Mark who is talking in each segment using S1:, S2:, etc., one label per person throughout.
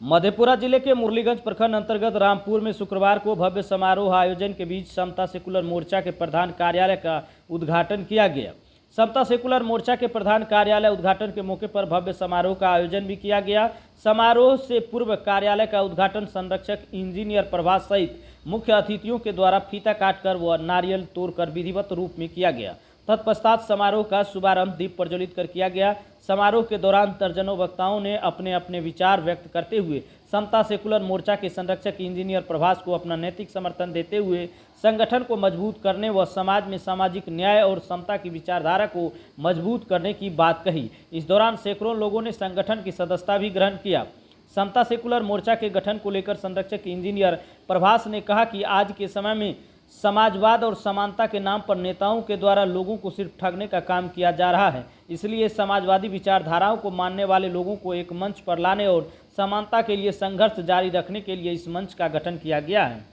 S1: मधेपुरा जिले के मुरलीगंज प्रखंड अंतर्गत रामपुर में शुक्रवार को भव्य समारोह आयोजन के बीच समता सेकुलर मोर्चा के प्रधान कार्यालय का उद्घाटन किया गया। समता सेकुलर मोर्चा के प्रधान कार्यालय उद्घाटन के मौके पर भव्य समारोह का आयोजन भी किया गया। समारोह से पूर्व कार्यालय का उद्घाटन संरक्षक इंजीनियर प्रभास सहित मुख्य अतिथियों के द्वारा फीता काटकर व नारियल तोड़कर विधिवत रूप में किया गया। तत्पश्चात समारोह का शुभारंभ दीप प्रज्वलित कर किया गया। समारोह के दौरान दर्जनों वक्ताओं ने अपने अपने विचार व्यक्त करते हुए समता सेकुलर मोर्चा के संरक्षक इंजीनियर प्रभास को अपना नैतिक समर्थन देते हुए संगठन को मजबूत करने व समाज में सामाजिक न्याय और समता की विचारधारा को मजबूत करने की बात कही। इस दौरान सैकड़ों लोगों ने संगठन की सदस्यता भी ग्रहण किया। समता सेकुलर मोर्चा के गठन को लेकर संरक्षक इंजीनियर प्रभास ने कहा कि आज के समय में समाजवाद और समानता के नाम पर नेताओं के द्वारा लोगों को सिर्फ ठगने का काम किया जा रहा है। इसलिए समाजवादी विचारधाराओं को मानने वाले लोगों को एक मंच पर लाने और समानता के लिए संघर्ष जारी रखने के लिए इस मंच का गठन किया गया है।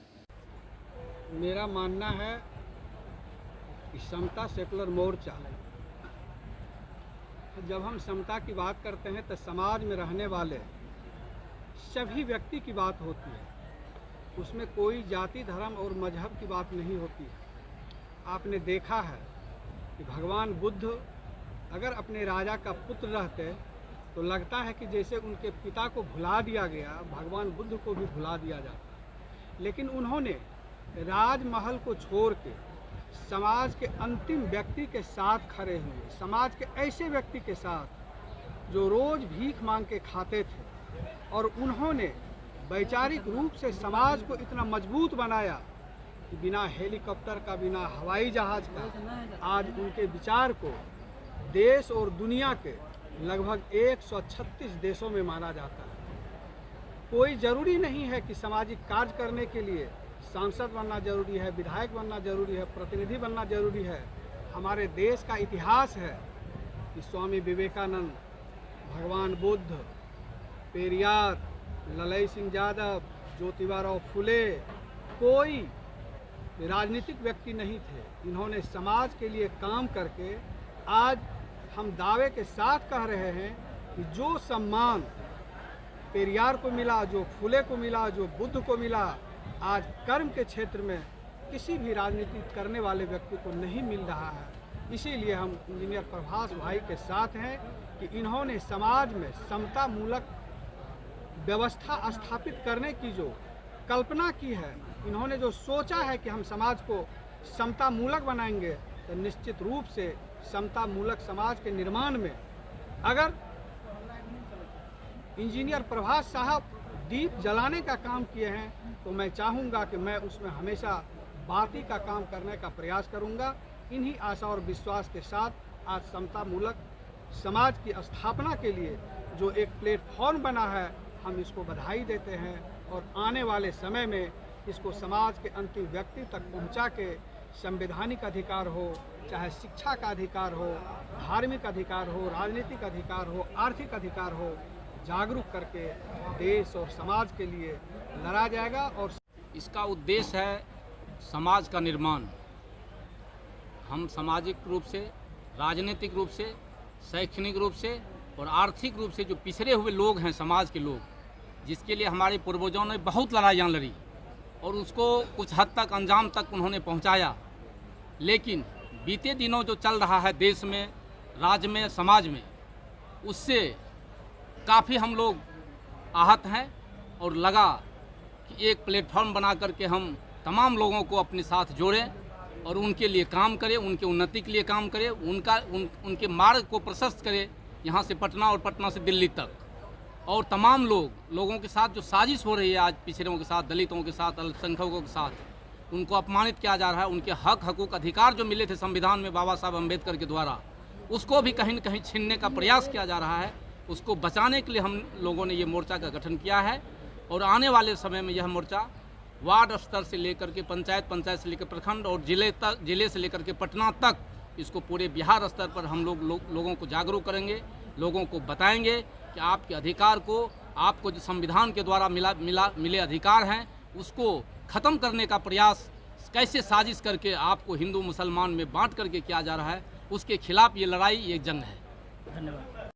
S2: मेरा मानना है कि समता सेकुलर मोर्चा, जब हम समता की बात करते हैं तो समाज में रहने वाले सभी व्यक्ति की बात होती है। उसमें कोई जाति, धर्म और मजहब की बात नहीं होती है। आपने देखा है कि भगवान बुद्ध अगर अपने राजा का पुत्र रहते तो लगता है कि जैसे उनके पिता को भुला दिया गया, भगवान बुद्ध को भी भुला दिया जाता। लेकिन उन्होंने राजमहल को छोड़ के समाज के अंतिम व्यक्ति के साथ खड़े हुए, समाज के ऐसे व्यक्ति के साथ जो रोज़ भीख मांग के खाते थे, और उन्होंने वैचारिक रूप से समाज को इतना मजबूत बनाया कि बिना हेलीकॉप्टर का, बिना हवाई जहाज का आज उनके विचार को देश और दुनिया के लगभग 136 देशों में माना जाता है। कोई ज़रूरी नहीं है कि सामाजिक कार्य करने के लिए सांसद बनना जरूरी है, विधायक बनना जरूरी है, प्रतिनिधि बनना जरूरी है। हमारे देश का इतिहास है कि स्वामी विवेकानंद, भगवान बुद्ध, पेरियार, ललई सिंह यादव, ज्योतिबा फुले कोई राजनीतिक व्यक्ति नहीं थे। इन्होंने समाज के लिए काम करके आज हम दावे के साथ कह रहे हैं कि जो सम्मान पेरियार को मिला, जो फुले को मिला, जो बुद्ध को मिला, आज कर्म के क्षेत्र में किसी भी राजनीति करने वाले व्यक्ति को नहीं मिल रहा है। इसीलिए हम इंजीनियर प्रभास भाई के साथ हैं कि इन्होंने समाज में समता मूलक व्यवस्था स्थापित करने की जो कल्पना की है, इन्होंने जो सोचा है कि हम समाज को समता मूलक बनाएंगे, तो निश्चित रूप से समता मूलक समाज के निर्माण में अगर इंजीनियर प्रभास साहब दीप जलाने का काम किए हैं तो मैं चाहूँगा कि मैं उसमें हमेशा बाती का काम करने का प्रयास करूँगा। इन्हीं आशा और विश्वास के साथ आज समता मूलक समाज की स्थापना के लिए जो एक प्लेटफॉर्म बना है, हम इसको बधाई देते हैं और आने वाले समय में इसको समाज के अंतिम व्यक्ति तक पहुंचा के संवैधानिक अधिकार हो, चाहे शिक्षा का अधिकार हो, धार्मिक अधिकार हो, राजनीतिक अधिकार हो, आर्थिक अधिकार हो, जागरूक करके देश और समाज के लिए लड़ा जाएगा। और
S3: इसका उद्देश्य है समाज का निर्माण। हम सामाजिक रूप से, राजनीतिक रूप से, शैक्षणिक रूप से और आर्थिक रूप से जो पिछड़े हुए लोग हैं, समाज के लोग, जिसके लिए हमारे पूर्वजों ने बहुत लड़ाइयाँ लड़ी और उसको कुछ हद तक अंजाम तक उन्होंने पहुँचाया। लेकिन बीते दिनों जो चल रहा है देश में, राज्य में, समाज में, उससे काफ़ी हम लोग आहत हैं और लगा कि एक प्लेटफॉर्म बना करके हम तमाम लोगों को अपने साथ जोड़ें और उनके लिए काम करें, उनके उन्नति के लिए काम करें, उनके मार्ग को प्रशस्त करें, यहाँ से पटना और पटना से दिल्ली तक। और तमाम लोगों के साथ जो साजिश हो रही है आज पिछड़ों के साथ, दलितों के साथ, अल्पसंख्यकों के साथ, उनको अपमानित किया जा रहा है। उनके हकूक अधिकार जो मिले थे संविधान में बाबा साहब अम्बेडकर के द्वारा, उसको भी कहीं न कहीं छीनने का प्रयास किया जा रहा है। उसको बचाने के लिए हम लोगों ने ये मोर्चा का गठन किया है और आने वाले समय में यह मोर्चा वार्ड स्तर से लेकर के पंचायत से लेकर प्रखंड और जिले से लेकर के पटना तक, इसको पूरे बिहार स्तर पर हम लोगों को जागरूक करेंगे, लोगों को बताएंगे कि आपके अधिकार को, आपको जो संविधान के द्वारा मिले अधिकार हैं, उसको ख़त्म करने का प्रयास कैसे साजिश करके आपको हिंदू मुसलमान में बांट करके किया जा रहा है, उसके खिलाफ ये लड़ाई, ये जंग है।
S1: धन्यवाद।